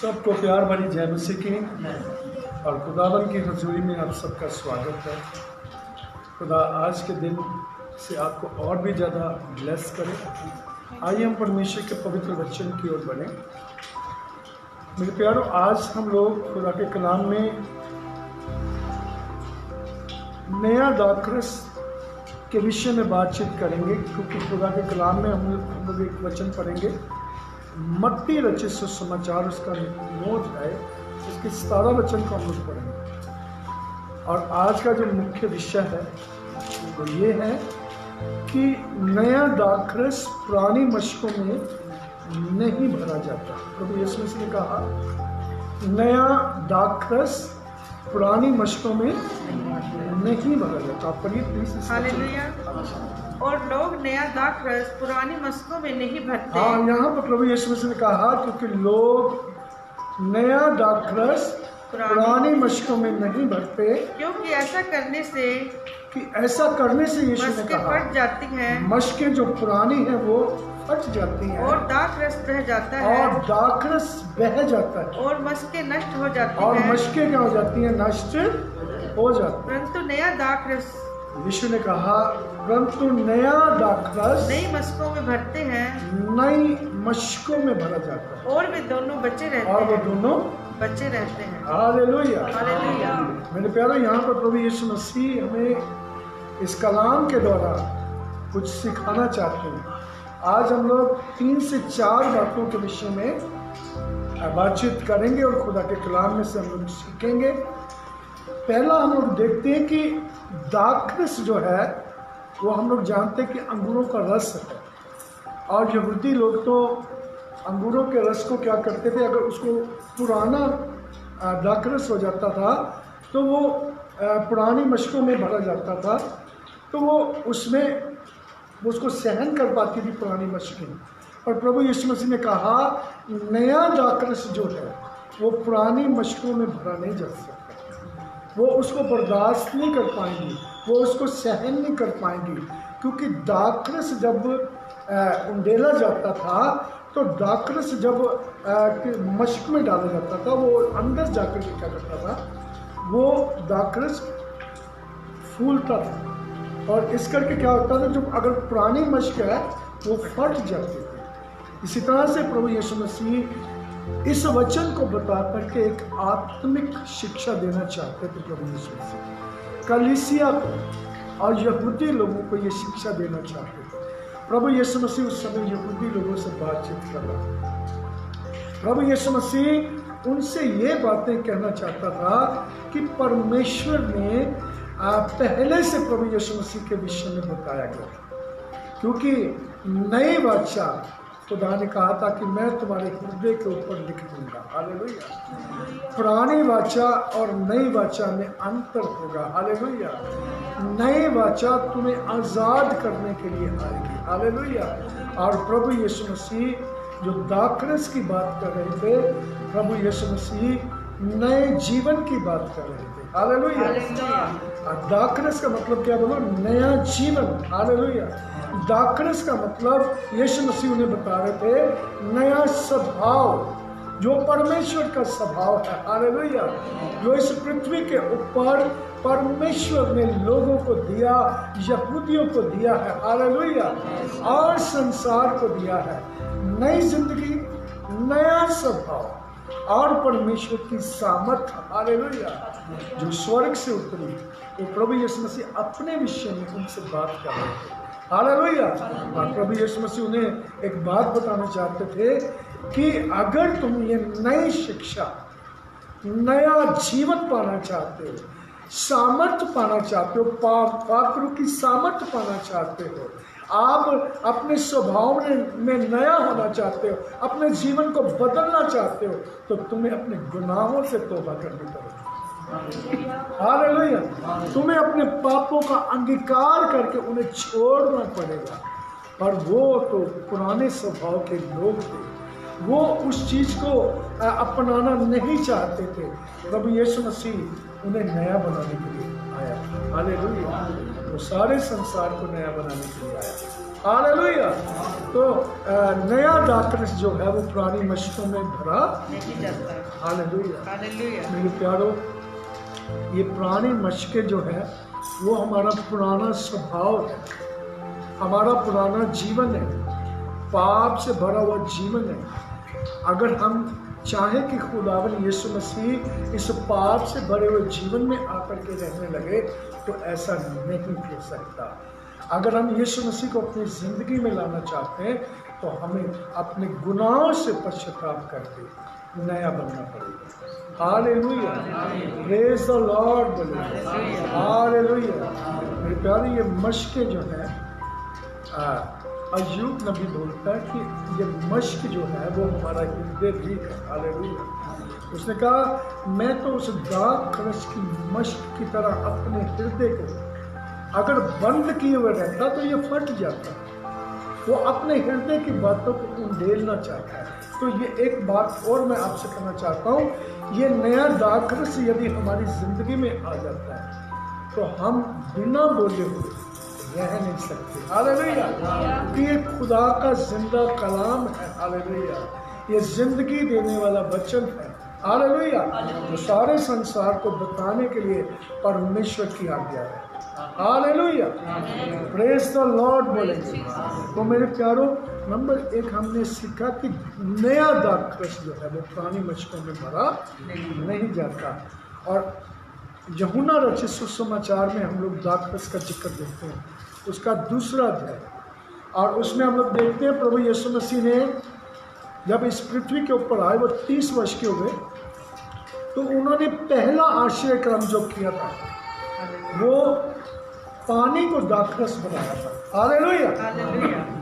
सबको प्यार भरी जय मसीह की और खुदावन की हजूरी में आप सबका स्वागत है। खुदा आज के दिन से आपको और भी ज़्यादा ब्लेस करे। आइए हम परमेश्वर के पवित्र वचन की ओर बढ़ें। मेरे प्यारों, आज हम लोग खुदा के कलाम में नया दाखरस के विषय में बातचीत करेंगे, क्योंकि खुदा के कलाम में हम लोग एक वचन पढ़ेंगे। मत्ती रचित सुसमाचार उसका 9 है, उसके 17 वचन को हम लोग पढ़ेंगे। और आज का जो मुख्य विषय है वो ये है कि नया दाखरस पुरानी मशकों में नहीं भरा जाता। प्रभु यीशु मसीह ने कहा नया दाखरस पुरानी मशकों में नहीं भरा जाता। आप पढ़िए प्लीज। हालेलुया। और लोग नया दाखरस पुरानी मशकों में नहीं भरते। हाँ, यहाँ पर प्रभु यीशु मसीह ने कहा क्योंकि लोग नया दाखरस पुरानी मशकों में नहीं भरते, क्योंकि ऐसा करने से यीशु ने कहा फट जाती हैं, मशकें जो पुरानी हैं वो फट जाती हैं और दाखरस बह जाता है, और दाखरस बह जाता है, और मशकें नष्ट हो जाती हैं। और मशकें क्या हो जाती हैं? नष्ट हो जाती हैं। परंतु नया दाखरस, यीशु ने कहा परंतु नया दाखरस नई मशकों में भरते हैं, नई मशकों में भरा जाता है, और वे दोनों बचे रहते और वो हैं। दोनों बचे रहते हैं। हालेलुया। हालेलुया। मेरे प्यारे, यहाँ पर प्रभु यीशु मसीह हमें इस कलाम के द्वारा कुछ सिखाना चाहते हैं। आज हम लोग 3 से 4 बातों के विषय में बातचीत करेंगे और खुदा के कलाम में से हम लोग सीखेंगे। पहला हम लोग देखते हैं कि दाखरस जो है वो हम लोग जानते हैं कि अंगूरों का रस है, और यहूदी लोग तो अंगूरों के रस को क्या करते थे, अगर उसको पुराना दाखरस हो जाता था तो वो पुरानी मशकों में भरा जाता था, तो वो उसको सहन कर पाती थी पुरानी मशकें। और प्रभु यीशु मसीह ने कहा नया दाखरस जो है वो पुरानी मशकों में भरा नहीं जा सकता, वो उसको बर्दाश्त नहीं कर पाएंगी, वो उसको सहन नहीं कर पाएंगी। क्योंकि दाखरस जब उंडेला जाता था तो दाखरस जब मशक में डाला जाता था, वो अंदर जाकर के क्या करता था, वो दाखरस फूलता था, और इस करके क्या होता था, जब अगर पुरानी मशक है वो फट जाती थी। इसी तरह से प्रभु यीशु मसीह इस वचन को बता करके एक आत्मिक शिक्षा देना चाहते थे। प्रभु यीशु मसीह कलीसिया को और यहूदी लोगों को ये शिक्षा देना चाहते थे। प्रभु यीशु मसीह उस समय यहूदी लोगों से बातचीत कर रहा था। प्रभु यीशु मसीह उनसे ये बातें कहना चाहता था कि परमेश्वर ने पहले से प्रभु यीशु मसीह के विषय में बताया गया, क्योंकि नई वाचा खुदा ने कहा था कि मैं तुम्हारे हृदय के ऊपर लिख दूंगा। हालेलुया। पुरानी वाचा और नई वाचा में अंतर होगा। हालेलुया। नई वाचा तुम्हें आज़ाद करने के लिए आएगी। हालेलुया। और प्रभु यीशु मसीह जो दाखरस की बात कर रहे थे, प्रभु यीशु मसीह नए जीवन की बात कर रहे थे। हालेलुया। दाखरस का मतलब क्या बोलो? नया जीवन। हालेलुया। दाखरस का मतलब यीशु मसीह उन्हें बता रहे थे नया स्वभाव, जो परमेश्वर का स्वभाव है। हालेलुया। जो इस पृथ्वी के ऊपर परमेश्वर ने लोगों को दिया, यहूदियों को दिया है। हालेलुया। और संसार को दिया है नई जिंदगी, नया स्वभाव और परमेश्वर की सामर्थ। हालेलुया। जो स्वर्ग से उतरी, वो प्रभु यीशु मसीह अपने विषय में उनसे बात कर रहे थे। हालेलुया। और प्रभु यीशु मसीह उन्हें एक बात बताना चाहते थे कि अगर तुम ये नई शिक्षा, नया जीवन पाना चाहते हो, सामर्थ्य पाना चाहते हो, पाकरू की सामर्थ्य पाना चाहते हो, आप अपने स्वभाव में नया होना चाहते हो, अपने जीवन को बदलना चाहते हो, तो तुम्हें अपने गुनाहों से तौबा करनी पड़ेगी। हालेलुया। तुम्हें अपने पापों का अंगीकार करके उन्हें छोड़ना पड़ेगा। और वो तो पुराने स्वभाव के लोग थे, वो उस चीज को अपनाना नहीं चाहते थे। प्रभु यीशु मसीह उन्हें नया बनाने के लिए आया। हालेलुया। वो सारे संसार को नया बनाने के लिए आया। हालेलुया। तो नया दाखरस जो है वो पुरानी मशकों में भरा नहीं जाता। हालेलुया। हालेलुया। मेरे प्यारो, ये पुरानी मशकें जो है वो हमारा पुराना स्वभाव है, हमारा पुराना जीवन है, पाप से भरा हुआ जीवन है। अगर हम चाहें कि खुदावन यीशु मसीह इस पाप से भरे हुए जीवन में आकर के रहने लगे तो ऐसा नहीं हो सकता। अगर हम यीशु मसीह को अपनी ज़िंदगी में लाना चाहते हैं तो हमें अपने गुनाहों से पश्चाताप करके नया बनना पड़ेगा। हालेलुया, प्रेज़ द लॉर्ड बोले, हालेलुया। मेरे प्यारे, ये मशकें जो है अय्यूब नबी बोलता है कि ये मश्क जो है वो हमारा हृदय भी है। हालेलुया। उसने कहा मैं तो उस दाखरस की मश्क की तरह अपने हृदय को अगर बंद किए हुए रहता तो ये फट जाता। वो अपने हृदय की बातों को उंडेलना चाहता है। तो ये एक बात और मैं आपसे कहना चाहता हूँ, ये नया दाखरस यदि हमारी ज़िंदगी में आ जाता है तो हम बिना बोले हुए रह नहीं सकते। हालेलुया। क्योंकि ये खुदा का जिंदा कलाम है। हालेलुया। ये जिंदगी देने वाला वचन है। हालेलुया। जो सारे संसार को बताने के लिए परमेश्वर की आज्ञा है। हालेलुया, प्रेज द लॉर्ड बोलेंगे। तो मेरे प्यारो, नंबर 1 हमने सीखा कि नया दाखरस जो है वो पुरानी मशकों में भरा नहीं जाता। और यूहन्ना रचित सुसमाचार में हम लोग दाखरस का जिक्र देखते हैं, उसका दूसरा अध्याय, और उसमें हम लोग देखते हैं प्रभु यीशु मसीह ने जब इस पृथ्वी के ऊपर आए, वो 30 वर्ष के हुए, तो उन्होंने पहला आश्चर्य कर्म जो किया था वो पानी को दाखरस बनाया था। हालेलुया।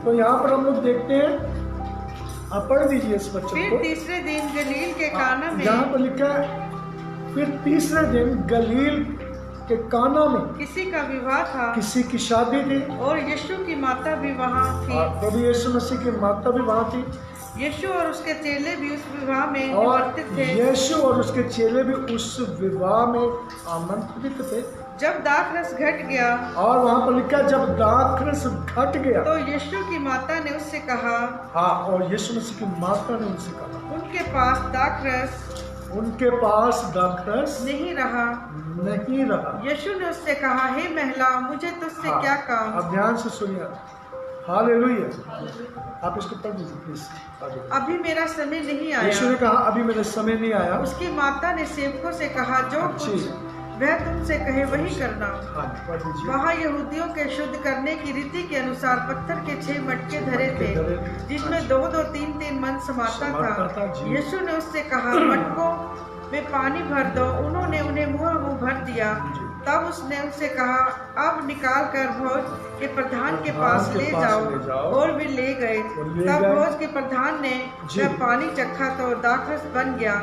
तो यहाँ पर हम लोग देखते हैं, आप पढ़ दीजिए इस वचन फिर को। तीसरे दिन गलील के काना में, यहाँ पर लिखा है फिर तीसरे दिन गलील के काना में किसी का विवाह था, किसी की शादी थी, और यीशु की माता भी वहाँ थी। प्रभु यीशु मसीह की माता भी वहाँ थी, यीशु और उसके चेले भी उस विवाह में और निमंत्रित थे। यीशु और उसके चेले भी उस विवाह में आमंत्रित थे। जब दाखरस घट गया, और वहाँ पर लिखा जब दाखरस घट गया, तो यीशु की माता ने उससे कहा, हाँ, और यीशु मसीह की माता ने उनसे कहा उनके पास दाखरस नहीं रहा। यीशु ने उससे कहा, हे महिला, मुझे तुझसे हाँ, क्या काम? अब ध्यान से सुनिए। हालेलुया। आप इसको पढ़ दीजिए प्लीज। अभी मेरा समय नहीं यीशु आया। ने कहा अभी मेरा समय नहीं आया। उसकी माता ने सेवकों से कहा, जो कुछ वह तुमसे कहे वही करना। हाँ, पढ़ दीजिए। वहाँ यहूदियों के शुद्ध करने की रीति के अनुसार पत्थर के 6 मटके धरे थे, जिसमें 2-2, 3-3 मन समाता था। यीशु ने उससे कहा, मटकों में पानी भर दो। उन्होंने उन्हें मुँह भर दिया। तब उसने उनसे कहा, अब निकाल कर भोज के प्रधान के पास ले जाओ। और वे ले गए। तब भोज के प्रधान ने जब पानी चखा तो दाखरस बन गया,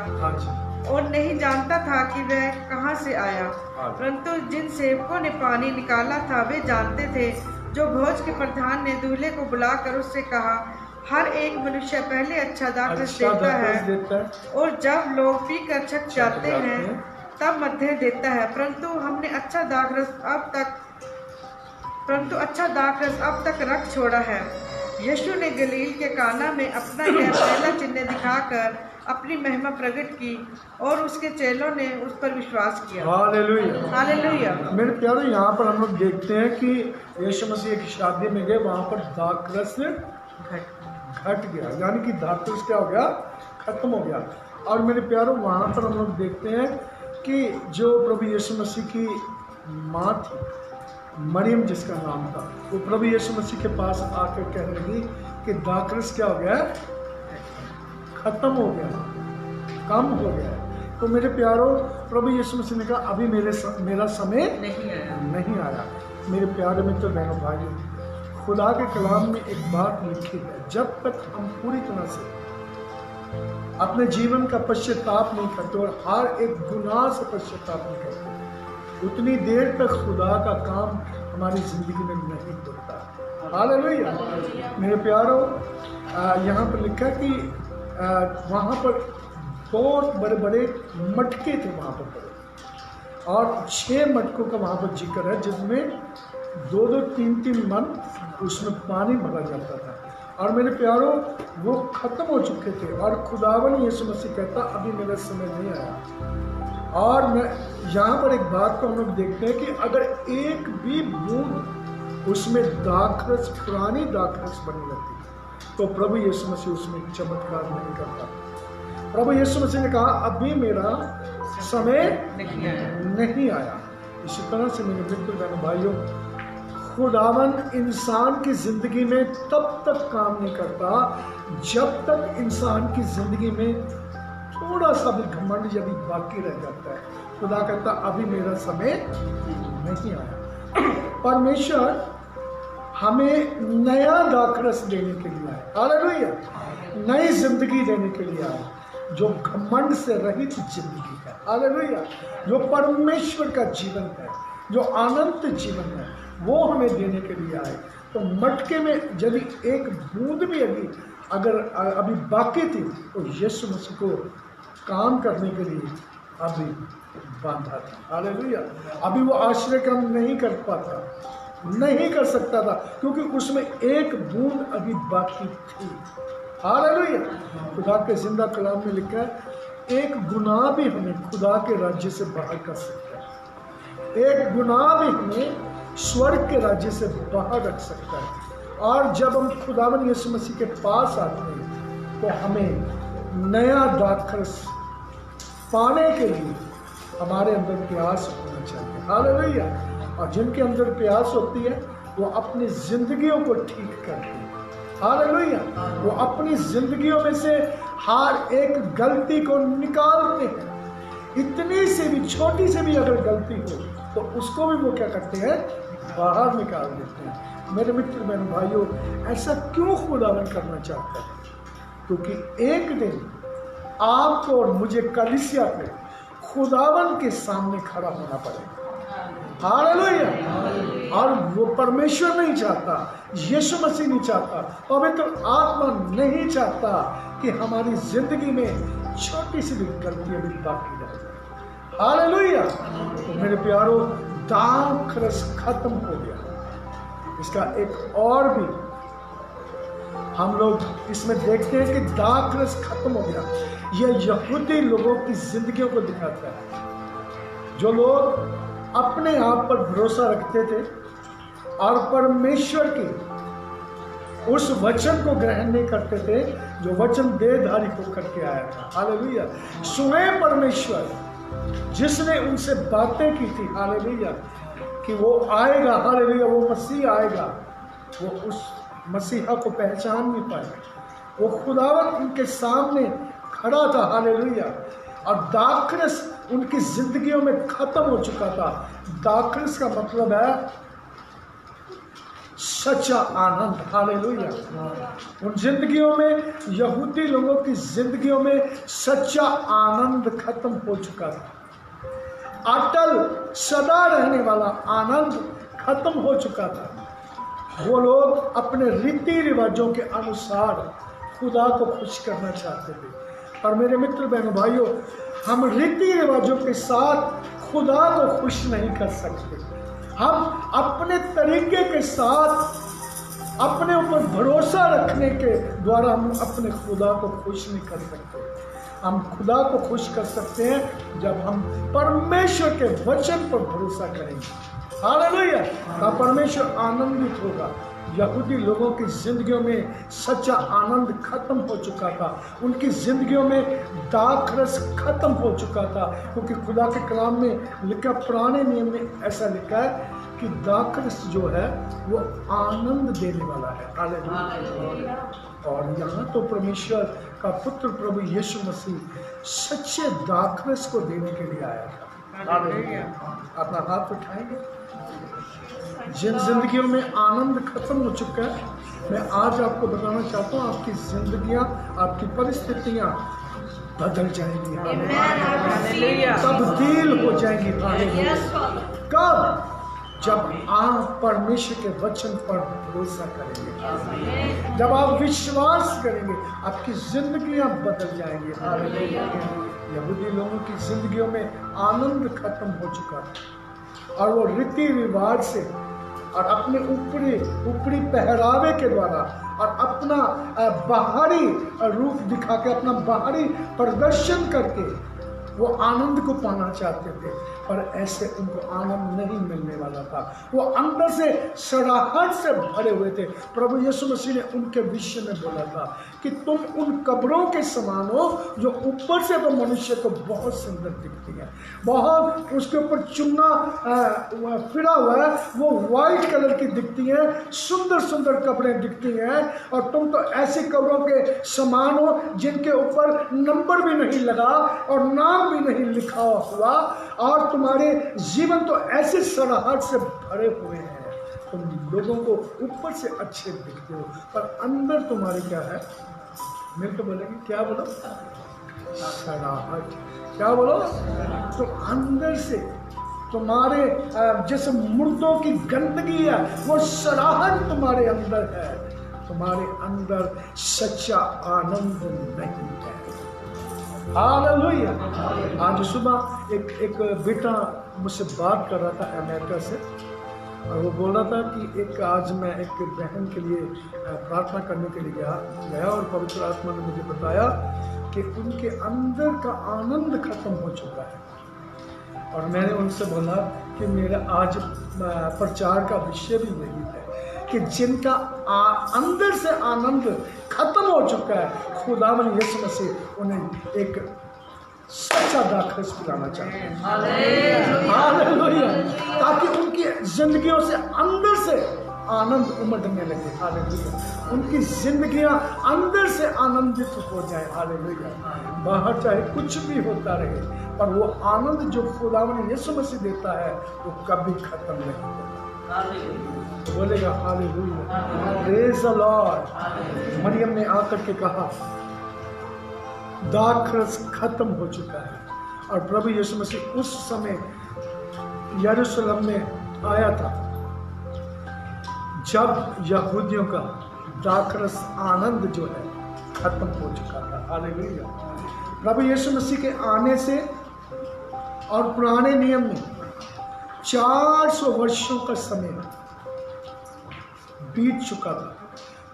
और नहीं जानता था कि वह कहाँ से आया। परंतु जिन सेवकों ने पानी निकाला था वे जानते थे। जो भोज के प्रधान ने दूल्हे को बुलाकर उससे कहा, हर एक मनुष्य पहले अच्छा दाखरस देता है, और जब लोग पीकर छक जाते हैं तब मध्य देता है। परंतु अच्छा दाखरस अब तक रख छोड़ा है। यीशु ने गलील के काना में अपना यह पहला चिन्ह दिखाकर अपनी महिमा प्रकट की, और उसके चेलों ने उस पर विश्वास किया। हालेलुया। हालेलुया। मेरे प्यारे, यहाँ पर हम लोग देखते हैं कि यीशु मसीह की शादी में गए, वहाँ पर दाखरस घट गया, यानी कि दाखरस क्या हो गया? खत्म हो गया। और मेरे प्यारों, वहाँ पर हम लोग देखते हैं कि जो प्रभु यीशु मसीह की माँ थी, मरियम जिसका नाम था, वो प्रभु यीशु मसीह के पास आकर कहने लगी कि दाखरस क्या हो गया? खत्म हो गया, कम हो गया। तो मेरे प्यारों, प्रभु यीशु मसीह ने कहा अभी मेरा समय नहीं आया। मेरे प्यारे मित्र, बहनों, भाइयों, खुदा के कलाम में एक बात लिखी है, जब तक हम पूरी तरह से अपने जीवन का पश्चाताप नहीं करते और हर एक गुनाह से पश्चाताप नहीं करते, उतनी देर तक खुदा का काम हमारी ज़िंदगी में नहीं होता। हालेलुया। मेरे प्यारों, यहाँ पर लिखा कि वहाँ पर बहुत बड़े बड़े मटके थे वहाँ पर, और 6 मटकों का वहाँ पर जिक्र है जिसमें 2-2, 3-3 मन उसमें पानी भरा जाता था। और मेरे प्यारों, वो खत्म हो चुके थे और खुदावन यीशु मसीह कहता अभी मेरा समय नहीं आया। और मैं यहाँ पर एक बात को हम लोग देखते हैं कि अगर एक भी बूंद उसमें दाखरस, पुरानी दाखरस बनी रहती तो प्रभु यीशु मसीह उसमें चमत्कार नहीं करता। प्रभु यीशु मसीह ने कहा अभी मेरा समय नहीं आया। इसी तरह से मेरे मित्र बहनों भाइयों, खुदावन इंसान की जिंदगी में तब तक काम नहीं करता जब तक इंसान की जिंदगी में थोड़ा सा भी घमंड यदि बाकी रह जाता है। खुदा कहता अभी मेरा समय नहीं आया। परमेश्वर हमें नया दाखरस देने के लिए आया, हालेलुया, नई जिंदगी देने के लिए आया जो घमंड से रहित जिंदगी है, हालेलुया, जो परमेश्वर का जीवन है, जो अनंत जीवन है, वो हमें देने के लिए आए। तो मटके में यदि एक बूंद भी अगर अभी बाकी थी तो यीशु मसीह को काम करने के लिए अभी बांधा था, हालेलुया। अभी वो आश्रय काम नहीं कर पाता, नहीं कर सकता था क्योंकि उसमें एक बूंद अभी बाकी थी, हालेलुया। खुदा के जिंदा कलाम में लिखा है एक गुनाह भी हमें खुदा के राज्य से बाहर कर सकता है, एक गुनाह भी हमें स्वर्ग के राज्य से बाहर रख सकता है। और जब हम खुदावन यीशु मसीह के पास आते हैं तो हमें नया दाखरस पाने के लिए हमारे अंदर प्यास होना चाहिए, हालेलुया। और जिनके अंदर प्यास होती है वो अपनी जिंदगियों को ठीक करते हैं, हालेलुया। वो अपनी जिंदगियों में से हर एक गलती को निकालते हैं। इतनी से भी छोटी से भी अगर गलती हो तो उसको भी वो क्या करते हैं, बाहर निकाल देते हैं। मेरे मित्र बहन भाइयों, ऐसा क्यों खुदावन करना चाहता है? क्योंकि एक दिन आपको और मुझे कलीसिया पे खुदावन के सामने खड़ा होना पड़ेगा, हालेलुया। और वो परमेश्वर नहीं चाहता, यीशु मसीह नहीं चाहता, पवित्र आत्मा नहीं चाहता कि हमारी जिंदगी में छोटी सी भी गलतियां भी बाकी रह जाए, हालेलुया। तो मेरे प्यारों, दाखरस खत्म हो गया। इसका एक और भी हम लोग इसमें देखते हैं कि दाखरस खत्म हो गया। यह यहूदी लोगों की जिंदगियों को दिखाता है जो लोग अपने आप पर भरोसा रखते थे और परमेश्वर के उस वचन को ग्रहण नहीं करते थे जो वचन देहधारी होकर के आया था, हालेलुया। स्वयं परमेश्वर जिसने उनसे बातें की थी, हालेलुया, कि वो आएगा, हालेलुया, वो मसीह आएगा, वो उस मसीहा को पहचान नहीं पाए। वो खुदावत उनके सामने खड़ा था, हालेलुया, और दाखरस उनकी जिंदगियों में खत्म हो चुका था। दाखरस का मतलब है सच्चा आनंद, हालेलुया। उन जिंदगियों में, यहूदी लोगों की जिंदगियों में सच्चा आनंद खत्म हो चुका था। अटल सदा रहने वाला आनंद खत्म हो चुका था। वो लोग अपने रीति रिवाजों के अनुसार खुदा को खुश करना चाहते थे। और मेरे मित्र बहनों भाइयों, हम रीति रिवाजों के साथ खुदा को खुश नहीं कर सकते। हम अपने तरीके के साथ अपने ऊपर भरोसा रखने के द्वारा हम अपने खुदा को खुश नहीं कर सकते। हम खुदा को खुश कर सकते हैं जब हम परमेश्वर के वचन पर भरोसा करेंगे, हालेलुया। तब परमेश्वर आनंदित होगा। यहूदी लोगों की जिंदगियों में सच्चा आनंद खत्म हो चुका था। उनकी जिंदगियों में दाखरस खत्म हो चुका था, क्योंकि खुदा के कलाम में लिखा, पुराने नियम में ऐसा लिखा है कि दाखरस जो है वो आनंद देने वाला है, हालेलुया। और यहाँ तो परमेश्वर का पुत्र प्रभु यीशु मसीह सच्चे दाखरस को देने के लिए आया था, हालेलुया। अपना हाथ उठाएंगे। जिन जिंदगियों में आनंद खत्म हो चुका है, मैं आज आपको बताना चाहता हूँ, आपकी जिंदगियां, आपकी परिस्थितियां बदल जाएंगी, तब्दील हो जाएंगी, हालेलुया। कब? जब आप परमेश्वर के वचन पर भरोसा करेंगे, जब आप विश्वास करेंगे, आपकी जिंदगियां बदल जाएंगी, हालेलुया। यहूदी लोगों की जिंदगियों में आनंद खत्म हो चुका था और वो रीति रिवाज से और अपने ऊपरी पहरावे के द्वारा और अपना बाहरी रूप दिखा के, अपना बाहरी प्रदर्शन करके वो आनंद को पाना चाहते थे, पर ऐसे उनको आनंद नहीं मिलने वाला था। वो अंदर से सड़ाहट से भरे हुए थे। प्रभु यीशु मसीह ने उनके विषय में बोला था कि तुम उन कब्रों के समान हो जो ऊपर से तो मनुष्य को बहुत सुंदर दिखती है, बहुत उसके ऊपर चुन्ना फिरा हुआ है, वो वाइट कलर की दिखती है, सुंदर सुंदर कपड़े दिखती हैं, और तुम तो ऐसी कब्रों के समान हो जिनके ऊपर नंबर भी नहीं लगा और नाम भी नहीं लिखा हुआ, और तुम्हारे जीवन तो ऐसे सड़ाहट से भरे हुए हैं। तुम लोगों को ऊपर से अच्छे दिखते हो, पर अंदर तुम्हारे क्या है? मेरे को बोलेंगे क्या बोलो? सड़ाहट। क्या बोलो? तो अंदर से तुम्हारे जैसे मुर्दों की गंदगी है, वो सड़ाहट तुम्हारे अंदर है, तुम्हारे अंदर सच्चा आनंद नहीं है। हालेलुया। आज सुबह एक बेटा मुझसे बात कर रहा था अमेरिका से, और वो बोल रहा था कि आज मैं एक बहन के लिए प्रार्थना करने के लिए गया और पवित्र आत्मा ने मुझे बताया कि उनके अंदर का आनंद खत्म हो चुका है। और मैंने उनसे बोला कि मेरा आज प्रचार का विषय भी यही है कि जिनका अंदर से आनंद खत्म हो चुका है, खुदावंद यीशु मसीह उन्हें एक सच्चा दाखरस पिलाना चाहते हैं। हालेलुया। ताकि उनकी जिंदगियों से अंदर से आनंद उमड़ने लगे। हालेलुया। उनकी जिंदगियां अंदर से आनंदित हो जाए। हालेलुया। बाहर चाहे कुछ भी होता रहे, पर वो आनंद जो खुदावंद यीशु मसीह देता है वो कभी खत्म नहीं होता। बोलेगा हालेलुया, प्रेज द लॉर्ड। मरियम ने आकर के कहा दाखरस खत्म हो चुका है, और प्रभु यीशु मसीह उस समय यरूशलेम में आया था जब यहूदियों का दाखरस आनंद जो है खत्म हो चुका था। हालेलुया। प्रभु यीशु मसीह के आने से और पुराने नियम में 400 वर्षों का समय बीत चुका था।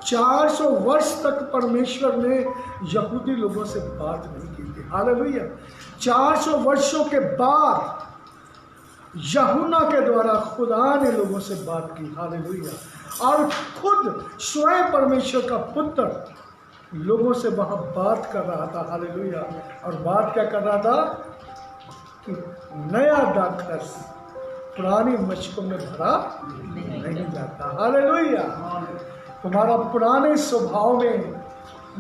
400 वर्ष तक परमेश्वर ने यहूदी लोगों से बात नहीं की थी। हालेलुया। 400 वर्षों के बाद यूहन्ना के द्वारा खुदा ने लोगों से बात की। हालेलुया। और खुद स्वयं परमेश्वर का पुत्र लोगों से वहां बात कर रहा था। हालेलुया। और बात क्या कर रहा था कि नया दाखरस पुरानी मशकों में भरा नहीं जाता। हालेलुया। तुम्हारा पुराने स्वभाव में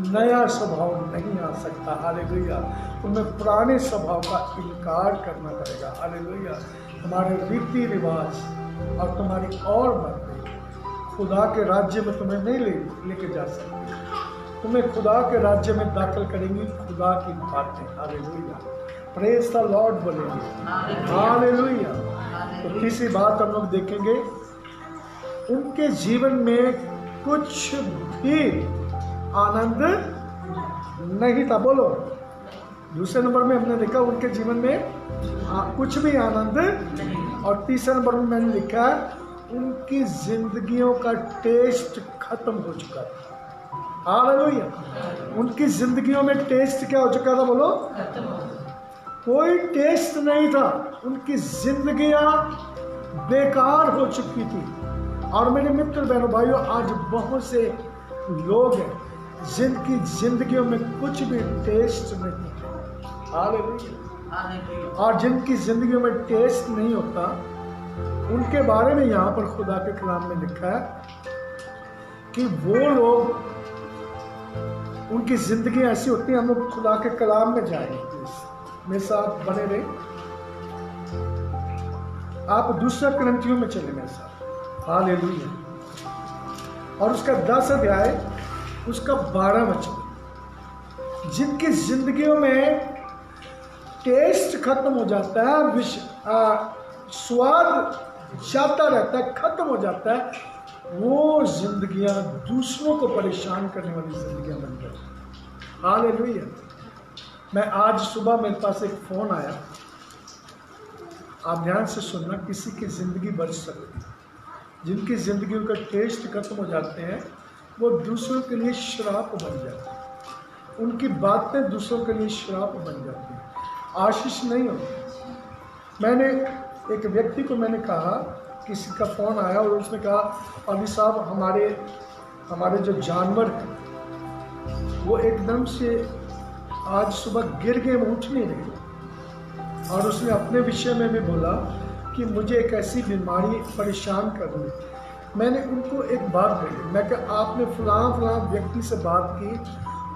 नया स्वभाव नहीं आ सकता। हालेलुया। तुम्हें पुराने स्वभाव का इनकार करना पड़ेगा। हालेलुया। तुम्हारे रीति रिवाज और तुम्हारी और बातें खुदा के राज्य में तुम्हें नहीं लेके जा सकती। तुम्हें खुदा के राज्य में दाखिल करेंगी खुदा की बातें। हालेलुया। प्रेज द लॉर्ड बोलेंगे। हालेलुया। तो तीसरी बात हम लोग देखेंगे, उनके जीवन में कुछ भी आनंद नहीं था। बोलो। दूसरे नंबर में हमने देखा उनके जीवन में कुछ भी आनंद नहीं। और तीसरे नंबर में मैंने लिखा उनकी जिंदगियों का टेस्ट खत्म हो चुका था। हालेलुया। उनकी जिंदगियों में टेस्ट क्या हो चुका था? बोलो। कोई टेस्ट नहीं था। उनकी जिंदगियां बेकार हो चुकी थी। और मेरे मित्र बहनों भाइयों, आज बहुत से लोग हैं जिनकी जिंदगियों में कुछ भी टेस्ट नहीं है। हालेलुया। और जिनकी जिंदगियों में टेस्ट नहीं होता, उनके बारे में यहाँ पर खुदा के कलाम में लिखा है कि वो लोग, उनकी जिंदगी ऐसी होती है। हम लोग खुदा के कलाम में जाएंगे, मेरे साथ बने रहे। आप दूसरा कुरिन्थियों में चले मेरे साथ। हालेलुया। और उसका 10 अध्याय उसका 12 वचन, जिनकी जिंदगियों में टेस्ट खत्म हो जाता है, स्वाद जाता रहता है, खत्म हो जाता है, वो जिंदगियां दूसरों को परेशान करने वाली जिंदगियां बन गई। हालेलुया। मैं आज सुबह मेरे पास एक फ़ोन आया, आप ध्यान से सुनना, किसी की ज़िंदगी बच सकती है। जिनकी ज़िंदगी का टेस्ट खत्म हो जाते हैं वो दूसरों के लिए श्राप बन जाते हैं, उनकी बातें दूसरों के लिए श्राप बन जाती हैं, आशीष नहीं होती। मैंने एक व्यक्ति को मैंने कहा, किसी का फ़ोन आया और उसने कहा अभी साहब हमारे जो जानवर हैं वो एकदम से आज सुबह गिर गए, उठ नहीं रहे। और उसने अपने विषय में भी बोला कि मुझे एक ऐसी बीमारी परेशान कर रही। मैंने उनको एक बात कही, मैं कहा आपने फलां व्यक्ति से बात की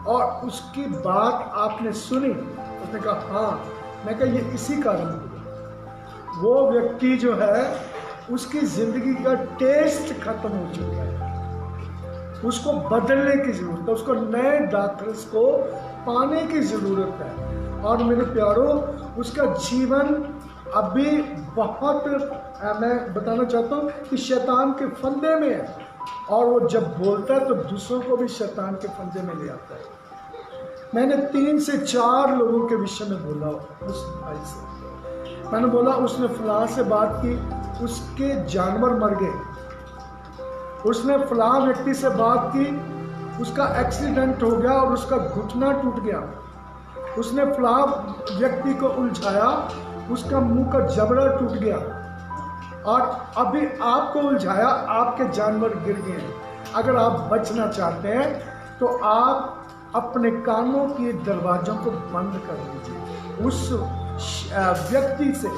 और उसकी बात आपने सुनी? उसने कहा हाँ। मैं कहा ये इसी कारण हुआ, वो व्यक्ति जो है उसकी ज़िंदगी का टेस्ट खत्म हो चुका है, उसको बदलने की ज़रूरत है, उसको नए डॉक्टर्स को पाने की ज़रूरत है। और मेरे प्यारों, उसका जीवन अभी बहुत, मैं बताना चाहता हूँ कि शैतान के फंदे में है, और वो जब बोलता है तो दूसरों को भी शैतान के फंदे में ले आता है। मैंने 3 से 4 लोगों के विषय में बोला उस भाई से। मैंने बोला उसने फलां से बात की, उसके जानवर मर गए। उसने फलां व्यक्ति से बात की, उसका एक्सीडेंट हो गया और उसका घुटना टूट गया। उसने फलां व्यक्ति को उलझाया, उसका मुंह का जबड़ा टूट गया। और अभी आपको उलझाया, आपके जानवर गिर गए हैं। अगर आप बचना चाहते हैं तो आप अपने कानों के दरवाजों को बंद कर दीजिए उस व्यक्ति से।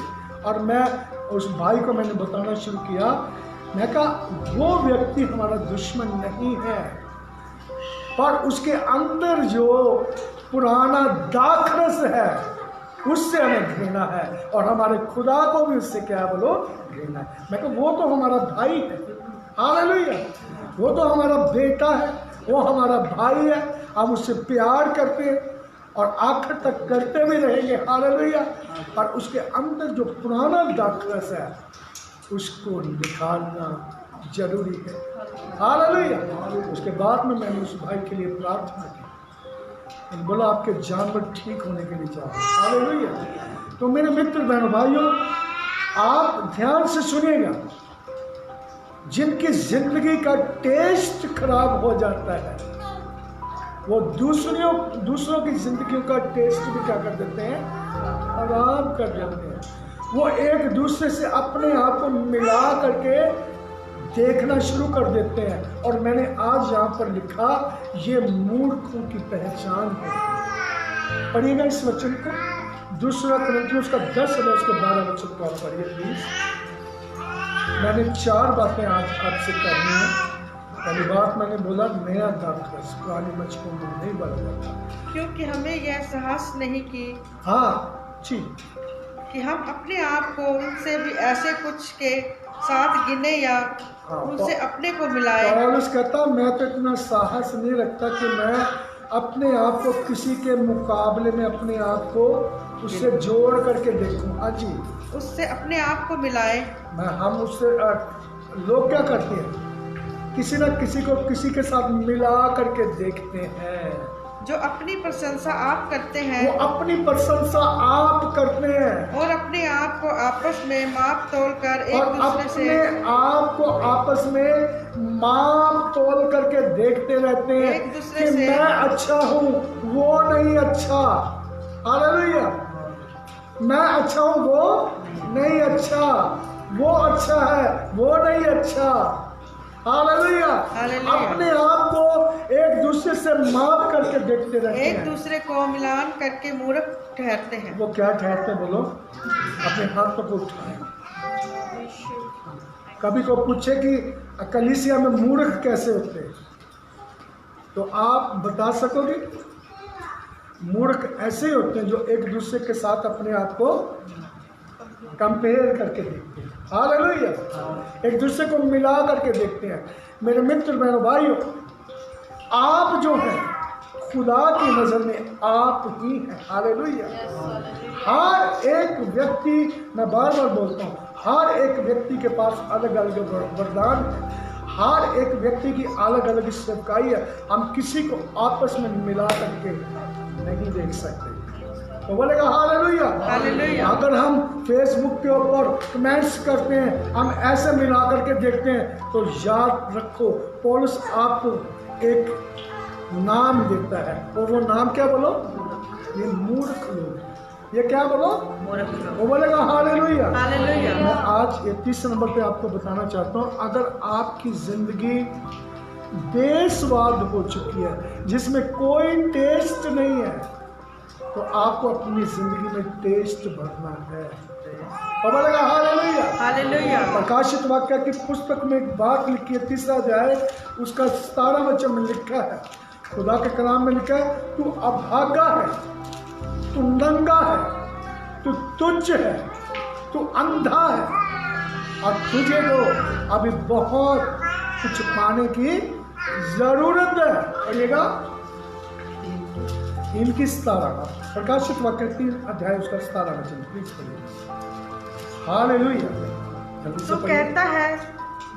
और मैं उस भाई को मैंने बताना शुरू किया, मैं कहा वो व्यक्ति हमारा दुश्मन नहीं है, पर उसके अंदर जो पुराना दाखरस है उससे हमें घृणा है, और हमारे खुदा को भी उससे क्या बोलो, घृणा है। मैं कहा वो तो हमारा भाई है, हालेलुया, वो तो हमारा बेटा है, वो हमारा भाई है, हम उससे प्यार करते हैं और आखिर तक करते भी रहेंगे, हालेलुया। और उसके अंदर जो पुराना दाखरस है उसको निकालना जरूरी है, हालेलुया। उसके बाद में मैंने उस भाई के लिए प्रार्थना की, मैंने बोला आपके जानवर ठीक होने के लिए चाहते, हालेलुया। तो मेरे मित्र बहनों भाइयों, आप ध्यान से सुनिएगा, जिनकी जिंदगी का टेस्ट खराब हो जाता है वो दूसरों की जिंदगी का टेस्ट भी क्या कर देते हैं, खराब कर देते हैं। वो एक दूसरे से अपने आप को मिला करके देखना शुरू कर देते हैं। और मैंने आज यहाँ पर लिखा, ये मूर्खों की पहचान है। पढ़िएगा इस वचन को, 2 कुरिन्थियों का 10 है, उसके 12 वचन को आप पढ़िए प्लीज। मैंने 4 बातें आज आपसे करनी है। पहली बात मैंने बोला, नया दाखरस पुरानी मछलियों में नहीं बदलता, क्योंकि हमें यह साहस नहीं कि हाँ जी, कि हम अपने आप को उनसे भी ऐसे कुछ के साथ गिने या उनसे अपने को मिलाए। पौलुस कहता, मैं तो इतना साहस नहीं रखता कि मैं अपने आप को किसी के मुकाबले में अपने आप को उससे जोड़ करके देखूं। हाँ जी, उससे अपने आप को मिलाए। हम उससे, लोग क्या करते हैं, किसी न किसी को किसी के साथ मिला करके देखते हैं। जो अपनी प्रशंसा आप करते हैं, वो अपनी प्रशंसा आप करते हैं, और अपने आप को आपस में माप तोल कर एक दूसरे से, अपने आप को आपस में माप तोल करके देखते रहते हैं एक दूसरे कि से, मैं अच्छा हूँ, वो नहीं अच्छा, हालेलुया। मैं अच्छा हूँ, वो नहीं अच्छा, वो अच्छा है, वो नहीं अच्छा, हालेलुया। अपने आप को एक दूसरे से माप करके देखते रहते हैं, एक दूसरे को मिलान करके मूर्ख ठहरते हैं। वो क्या ठहरते हैं बोलो, अपने हाथों को उठाएं। कभी को पूछे कि कलीसिया में मूर्ख कैसे होते हैं, तो आप बता सकोगे? मूर्ख ऐसे ही होते हैं जो एक दूसरे के साथ अपने आप को कंपेयर करके देखते हैं, हालेलुया, एक दूसरे को मिला करके देखते हैं। मेरे मित्र बहनों भाइयों, आप जो हैं खुदा की नज़र में आप ही हैं, हालेलुया। हर एक व्यक्ति, मैं बार बार बोलता हूँ, हर एक व्यक्ति के पास अलग अलग वरदान है, हर एक व्यक्ति की अलग अलग सेवकाई है। हम किसी को आपस में मिला करके नहीं देख सकते, तो बोलेगा हालेलुया। हालेलुया। अगर हम फेसबुक के ऊपर कमेंट्स करते हैं, हम ऐसे मिला करके देखते हैं, तो याद रखो पौलुस आपको एक नाम देता है, और वो नाम क्या बोलो? ये मूर्ख लोग। ये क्या बोलो? वो बोलेगा हालेलुया। हालेलुया। मैं आज 31 नंबर पे आपको बताना चाहता हूँ, अगर आपकी जिंदगी बेस्वाद हो चुकी है, जिसमें कोई टेस्ट नहीं है, तो आपको अपनी जिंदगी में टेस्ट भरना है। और बोलेगा हालेलुया। हालेलुया। प्रकाशित वाक्य की पुस्तक में एक बात लिखी है, 3 अध्याय उसका 17 वचन में लिखा है, खुदा के कलाम में लिखा है, तू अभागा है, तू नंगा है, तू तुच्छ है, तू अंधा है, और तुझे तो अभी बहुत कुछ पाने की जरूरत है। पढ़िएगा इनकी 17 प्रकाशित वाक्य 3 अध्याय उसका 17 वचन, प्लीज पढ़िए। हालेलुया। तू कहता है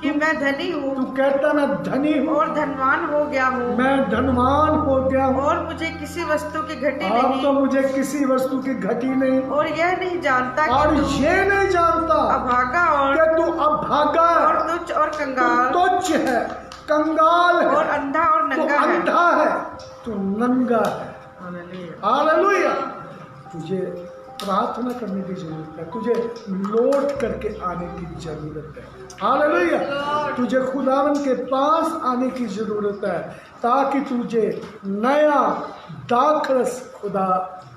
कि मैं धनी हूँ, तू कहता मैं धनी हूँ और धनवान हो गया हूँ, मैं धनवान हो गया हूँ, और मुझे किसी वस्तु की घटी अब तो नहीं, मुझे किसी वस्तु की घटी नहीं, और यह नहीं जानता और कि तू ये नहीं जानता अभागा और कि तू अभागा है, और तुच्छ और तू कंगाल तुच्छ है, कंगाल है, और अंधा और तू नंगा है। अंधा है, तू नंगा है। हालेलुया। तुझे प्रार्थना करने की जरूरत है, तुझे लौट करके आने की जरूरत है। हालेलुया। तुझे खुदावन के पास आने की जरूरत है, ताकि तुझे नया दाखरस खुदा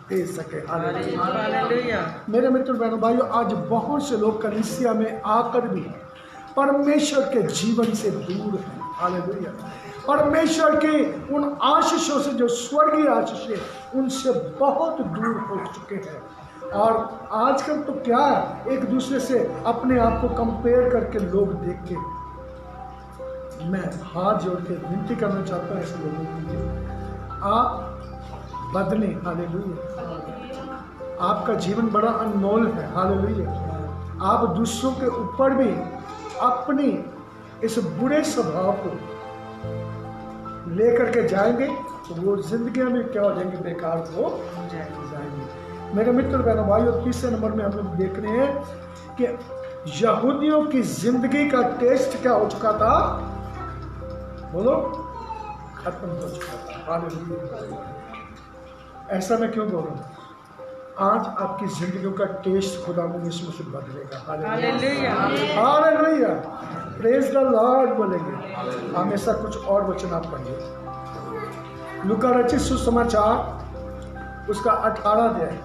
दे सके। हालेलुया। मेरे मित्र बहनों भाइयों, आज बहुत से लोग कलीसिया में आकर भी परमेश्वर के जीवन से दूर हैं। हालेलुया। परमेश्वर की उन आशीषों से, जो स्वर्गीय आशीष है, उनसे बहुत दूर हो चुके हैं। और आजकल तो क्या है, एक दूसरे से अपने आप को कंपेयर करके लोग देख के, मैं हाथ जोड़ के विनती करना चाहता हूँ ऐसे लोगों के लिए, आप बदले। हालेलुया। आपका जीवन बड़ा अनमोल है। हालेलुया। आप दूसरों के ऊपर भी अपनी इस बुरे स्वभाव को लेकर के जाएंगे, तो वो जिंदगी में क्या हो जाएंगे? बेकार हो जाएंगे। मेरे मित्र बहनों भाइयों, 3 नंबर में हम लोग देख रहे हैं कि यहूदियों की जिंदगी का टेस्ट क्या हो चुका था? बोलो, खत्म हो चुका था। हालेलुया। ऐसा मैं क्यों बोल रहा हूँ? आज आपकी जिंदगी का टेस्ट खुदा में यीशु मसीह बदलेगा। Hallelujah. Hallelujah. Praise the Lord बोलेंगे। हमेशा कुछ और वचन आप पढ़िए। लूका रचित सुसमाचार उसका 18 अध्याय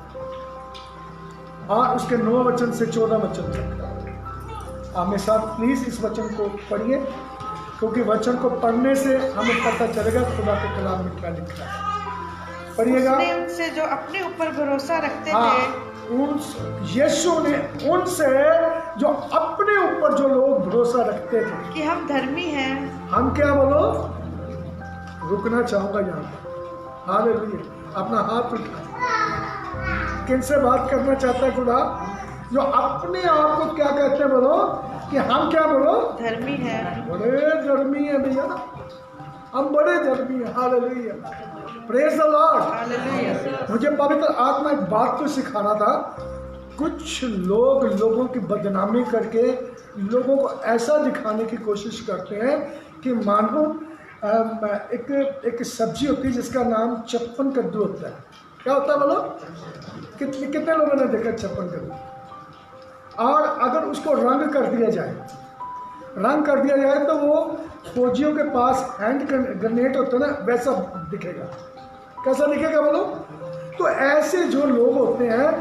और उसके 9 वचन से 14 वचन तक। हमेशा प्लीज इस वचन को पढ़िए, क्योंकि वचन को पढ़ने से हमें पता चलेगा खुदा के कलाम में क्या लिखा है। पढ़िएगा। उसने उनसे जो अपने ऊपर भरोसा रखते थे, यीशु ने उनसे जो अपने ऊपर जो लोग भरोसा रखते थे कि हम धर्मी हैं, हम क्या बोलो? रुकना चाहूंगा यहाँ पर। हालेलुया। अपना हाथ उठा। किनसे बात करना चाहता है खुदा? जो अपने आप को क्या कहते हैं? बोलो कि हम क्या बोलो? धर्मी हैं। बड़े धर्मी है भैया, हम बड़े धर्मी हैं। Hallelujah. Praise the Lord. Hallelujah. मुझे पवित्र आत्मा एक बात तो सिखाना था। कुछ लोग लोगों की बदनामी करके लोगों को ऐसा दिखाने की कोशिश करते हैं कि मानो एक सब्जी होती है जिसका नाम चप्पन कद्दू होता है। क्या होता है बोलो? कितने लोगों ने देखा चप्पन कद्दू? और अगर उसको रंग कर दिया जाए तो वो फौजियों के पास हैंड ग्रेनेड होता है ना, वैसा दिखेगा। कैसा दिखेगा बोलो? तो ऐसे जो लोग होते हैं,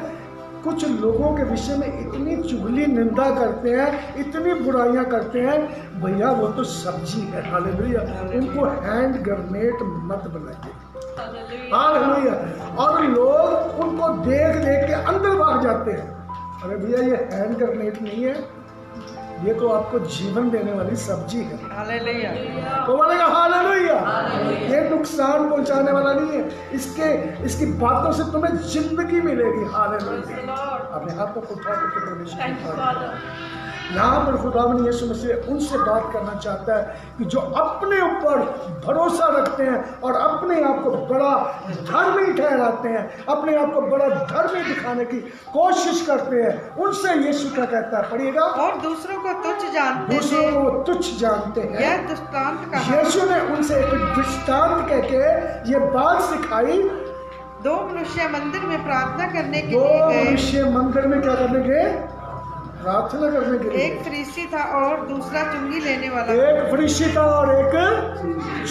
कुछ लोगों के विषय में इतनी चुगली निंदा करते हैं, इतनी बुराइयां करते हैं, भैया वो तो सब्जी है। हालेलुया। उनको हैंड ग्रेनेड मत बनाइए। हालेलुया। और लोग उनको देख देख के अंदर भाग जाते हैं। अरे भैया ये हैंड ग्रेनेड नहीं है, ये तो आपको जीवन देने वाली सब्जी है। हालेलुया। तो बोलेगा हालेलुया। ये नुकसान पहुंचाने वाला नहीं है, इसकी बातों से तुम्हें जिंदगी मिलेगी। हालेलुया। अपने हाथ को उठा करके प्रवेश यहाँ पर खुदावंद यीशु मसीह उनसे बात करना चाहता है कि जो अपने ऊपर भरोसा रखते हैं और अपने आप को बड़ा धर्मी ठहराते हैं, अपने आप को बड़ा धर्मी दिखाने की कोशिश करते हैं, उनसे यीशु क्या कहता है, पढ़िएगा। और दूसरों को तुच्छ जानते दूसरों थे, को तुच्छ जानते हैं। यह दृष्टांत कहा। यीशु ने उनसे एक दृष्टांत कह के ये बात सिखाई। दो मनुष्य मंदिर में प्रार्थना करने के दो लिए गए। मनुष्य मंदिर में क्या करने गए? प्रार्थना करने के लिए। एक फरीसी था और दूसरा चुंगी लेने वाला। एक फरीसी था और एक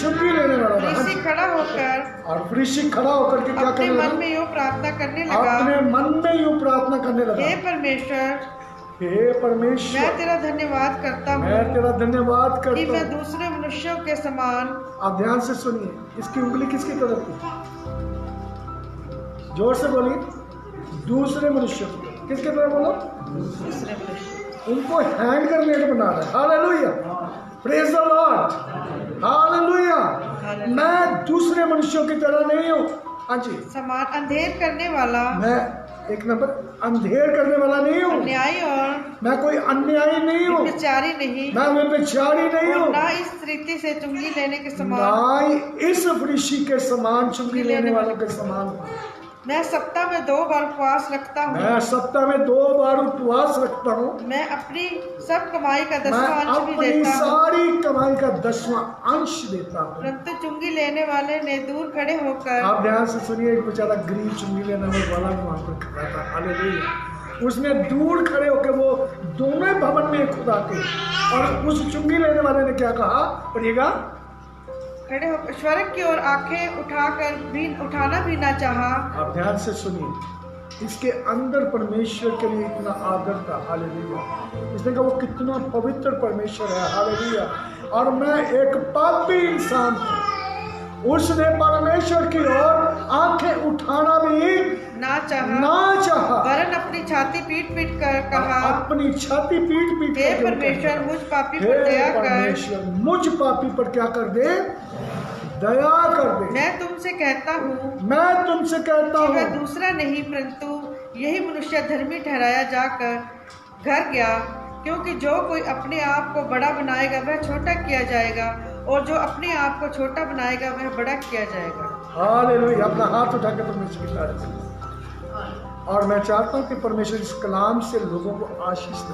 चुंगी लेने वाला था। फरीसी खड़ा होकर और फरीसी खड़ा होकर के क्या अपने करने मन लगा? में यूं प्रार्थना करने लगा, अपने मन में यूं प्रार्थना करने लगा, हे परमेश्वर, हे परमेश्वर, मैं तेरा धन्यवाद करता हूँ मैं तेरा धन्यवाद कि करता मैं हूँ। दूसरे मनुष्यों के समान। आप ध्यान से सुनिए, इसकी उंगली किसकी तरफ थी? जोर से बोलिए। दूसरे मनुष्य की। किसकी तरफ बोलो? दूसरे मनुष्य। उनको हैंड ग्रेनेड बना रहा है। Hallelujah, praise the Lord, hallelujah. मैं दूसरे मनुष्यों की तरह नहीं हूँ। हाँ जी, समान अंधेर करने वाला, मैं एक नंबर अंधेर करने वाला नहीं हूँ। अन्यायी और मैं कोई अन्यायी नहीं हूँ। व्यभिचारी नहीं, मैं व्यभिचारी नहीं और हूँ। ना इस रीति से चुंगी लेने के समान। ना ही इस फरीसी के समान चुंगी लेने वालों के समान हूँ। मैं सप्ताह में 2 बार उपवास रखता हूँ। मैं सप्ताह में 2 बार उपवास रखता हूँ। मैं अपनी सब कमाई का 10वां मैं अंश भी अपनी देता हूँ। सारी कमाई का 10वां अंश देता हूँ। परंतु चुंगी लेने वाले ने दूर खड़े होकर, आप ध्यान से सुनिए, एक बेचारा गरीब चुंगी लेने वाला भी वहां पर खड़ा था। हालेलुया। उसने दूर खड़े होकर वो दोनों भवन में खुदा के, और उस चुंगी लेने वाले ने क्या कहा, पढ़िएगा। खड़े होकर स्वर्ग की ओर आंखें उठाकर भी उठाना भी ना चाहा। आप ध्यान से सुनिए, इसके अंदर परमेश्वर के लिए इतना आदर था। हालेलुया। इसने कहा वो कितना पवित्र परमेश्वर है। हालेलुया। और मैं एक पापी इंसान हूँ। उसने परमेश्वर की ओर आंखें उठाना भी ना चाहा, वरन अपनी छाती पीट पीट कर कहा, अपनी छाती पीट पीट हे कर परमेश्वर, मुझ पापी पर दया कर। परमेश्वर, मुझ पापी पर क्या कर दे? दया कर दे। मैं तुमसे कहता हूँ, मैं तुमसे कहता कि वह हूँ, दूसरा नहीं परंतु यही मनुष्य धर्मी ठहराया जाकर घर गया, क्योंकि जो कोई अपने आप को बड़ा बनाएगा वह छोटा किया जाएगा, और जो अपने आप को छोटा बनाएगा वह बड़ा किया जाएगा। हालेलुया। अपना हाथ उठा के परमेश्वर की तारीफ करें। और मैं चाहता हूँ कि परमेश्वर इस कलाम से लोगों को आशीष दे।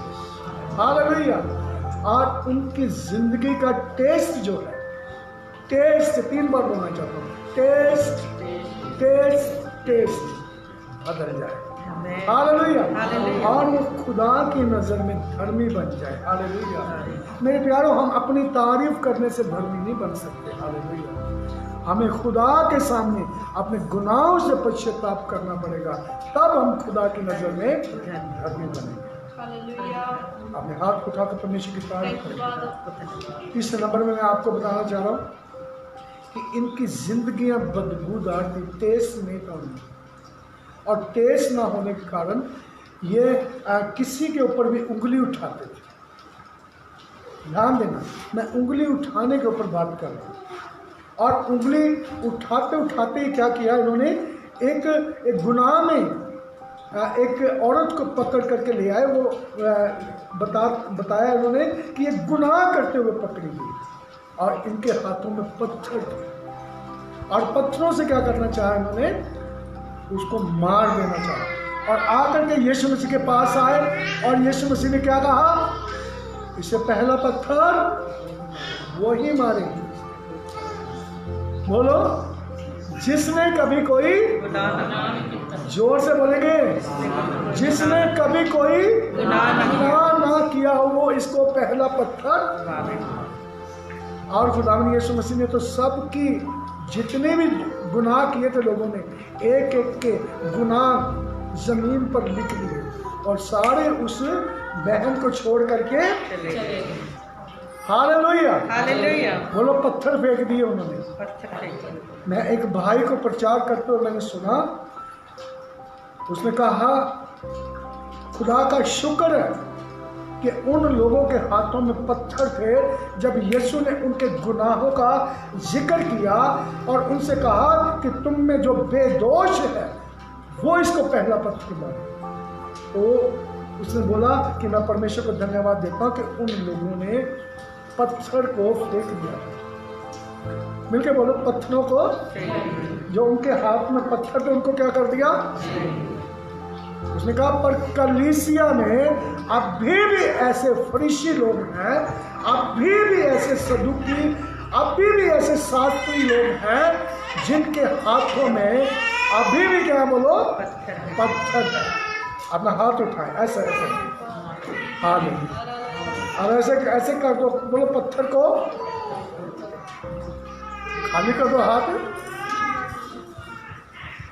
हालेलुया। और उनकी जिंदगी का टेस्ट जो है, टेस्ट 3 बार बोलना चाहता हूँ, टेस्ट टेस्ट टेस्ट बदल जाए। हालेलुया। और वो खुदा की नजर में धर्मी बन जाए। हालेलुया। मेरे प्यारों, हम अपनी तारीफ करने से धर्मी नहीं बन सकते। हालेलुया। हमें खुदा के सामने अपने गुनाहों से पश्चाताप करना पड़ेगा, तब हम खुदा की नजर में धर्मी बनेंगे। अपने हाथ उठाकर परमेश्वर की तारीफ करें। तीसरे नंबर में मैं आपको बताना चाह रहा हूँ कि इनकी जिंदगियां बदबूदार थी, टेस्ट नहीं था उनमें। और टेस्ट ना होने के कारण ये किसी के ऊपर भी उंगली उठाते थे। ध्यान देना, मैं उंगली उठाने के ऊपर बात कर रहा हूँ। और उंगली उठाते उठाते ही क्या किया इन्होंने, एक गुनाह में एक औरत को पकड़ करके ले आए। वो बताया इन्होंने कि ये गुनाह करते हुए पकड़ी गई, और इनके हाथों में पत्थर थे, और पत्थरों से क्या करना चाहा इन्होंने, उसको मार देना चाहा। और आकर के यीशु मसीह के पास आए, और यीशु मसीह ने क्या कहा, इससे पहला पत्थर वो ही मारे। बोलो, जिसने कभी कोई, जोर से बोलेंगे, जिसने कभी कोई गुनाह ना किया हो वो इसको पहला पत्थर। और खुदावंद यीशु मसीह ने तो सबकी, जितने भी गुनाह किए थे लोगों ने, एक एक के गुनाह जमीन पर लिख लिए, और सारे उस बहन को छोड़ करके हालेलुया। हालेलुया। बोलो, पत्थर फेंक दिए उन्होंने। मैं एक भाई को प्रचार करते हुए मैंने सुना, उसने कहा खुदा का शुक्र है कि उन लोगों के हाथों में पत्थर थे जब यीशु ने उनके गुनाहों का जिक्र किया और उनसे कहा कि तुम में जो बेदोष है वो इसको पहला पत्थर मारे। तो उसने बोला कि मैं परमेश्वर को धन्यवाद देता हूँ कि उन लोगों ने पत्थर को फेंक दिया। मिलके बोलो, पत्थरों को, जो उनके हाथ में पत्थर थे उनको क्या कर दिया। उसने कहा पर कलीसिया में अभी भी ऐसे फरीसी लोग हैं, अभी भी ऐसे सदुकी, अभी भी ऐसे शास्त्री लोग हैं जिनके हाथों में अभी भी क्या बोलो, पत्थर है। अपना हाथ उठाए, ऐसा ऐसा हाँ नहीं, अब ऐसे ऐसे कर दो, बोलो पत्थर को खाली कर दो हाथ।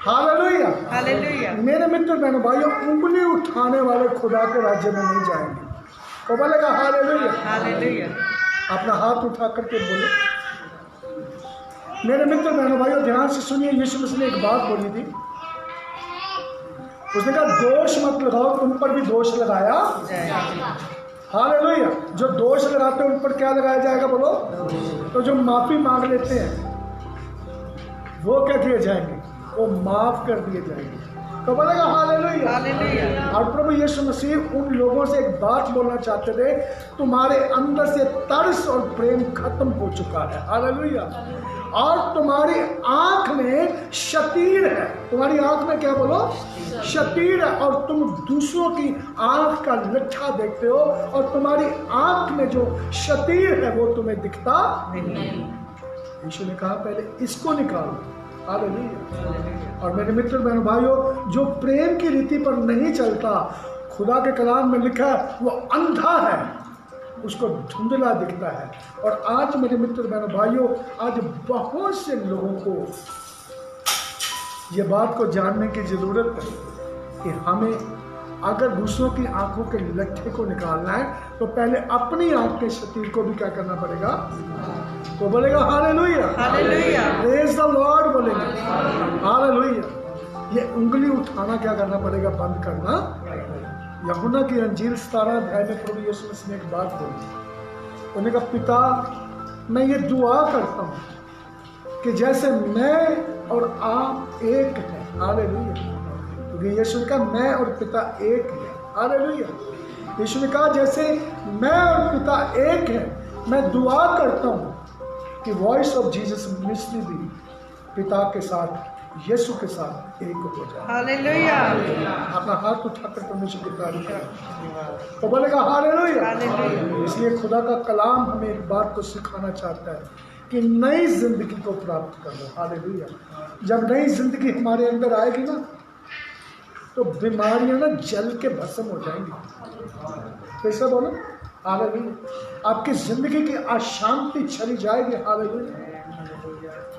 Hallelujah, hallelujah. मेरे मित्र बहनों भाइयों, उंगली उठाने वाले खुदा के राज्य में नहीं जाएंगे। को बोलेगा हालेलुया, हालेलुया। अपना हाथ उठा करके बोले। मेरे मित्र बहनों भाइयों, ध्यान से सुनिए, यीशु मसीह ने एक बात बोली थी। उसने कहा दोष मत लगाओ, तुम पर भी दोष लगाया। हालेलुया। जो दोष लगाते हैं उन पर क्या लगाया जाएगा बोलो। तो जो माफी मांग लेते हैं वो क्या किए जाएंगे, वो माफ कर दिए जाएंगे। तो बोलेगा हालेलुया, हालेलुया। और प्रभु यीशु मसीह उन लोगों से एक बात बोलना चाहते थे, तुम्हारे अंदर से तरस और प्रेम खत्म हो चुका है। हालेलुया। और तुम्हारी आंख में शतीर है। तुम्हारी आंख में क्या बोलो, शतीर है। और तुम दूसरों की आंख का लट्ठा देखते हो और तुम्हारी आंख में जो शतीर है वो तुम्हें दिखता नहीं। यीशु ने कहा पहले इसको निकालो। हालेलुया। और मेरे मित्र बहन भाइयों, जो प्रेम की रीति पर नहीं चलता, खुदा के कलाम में लिखा है वो अंधा है, उसको धुंधला दिखता है। और आज मेरे मित्र बहन भाइयों, आज बहुत से लोगों को ये बात को जानने की जरूरत है कि हमें अगर दूसरों की आंखों के लट्ठे को निकालना है तो पहले अपनी आंख के शतीर को भी क्या करना पड़ेगा। तो बोलेगा hallelujah, hallelujah, praise the Lord बोलेंगे हालेलुया। ये उंगली उठाना क्या करना पड़ेगा, बंद करना। यूहन्ना की अंजील 17 अध्याय में प्रभु यीशु मसीह ने एक बात बोली। उन्होंने कहा पिता मैं ये दुआ करता हूँ कि जैसे मैं और आप एक हैं। हालेलुया। क्योंकि यीशु ने कहा मैं और पिता एक है। हालेलुया। यीशु ने कहा जैसे मैं और पिता एक है, मैं दुआ करता हूँ कि वॉइस ऑफ जीसस मिनिस्ट्री भी पिता के साथ, यीशु के साथ एक हो जाए। हालेलुया। अपना हाथ उठाकर परमेश्वर की तारीफ करें तो बोलेगा हालेलुया, हालेलुया। इसलिए खुदा का कलाम हमें एक बात को सिखाना चाहता है कि नई जिंदगी को प्राप्त कर लो। हालेलुया। जब नई जिंदगी हमारे अंदर आएगी ना तो बीमारियां ना जल के भस्म हो जाएंगी। कैसा बोलो हालेलुया। आपकी जिंदगी की अशांति चली जाएगी। हालेलुया।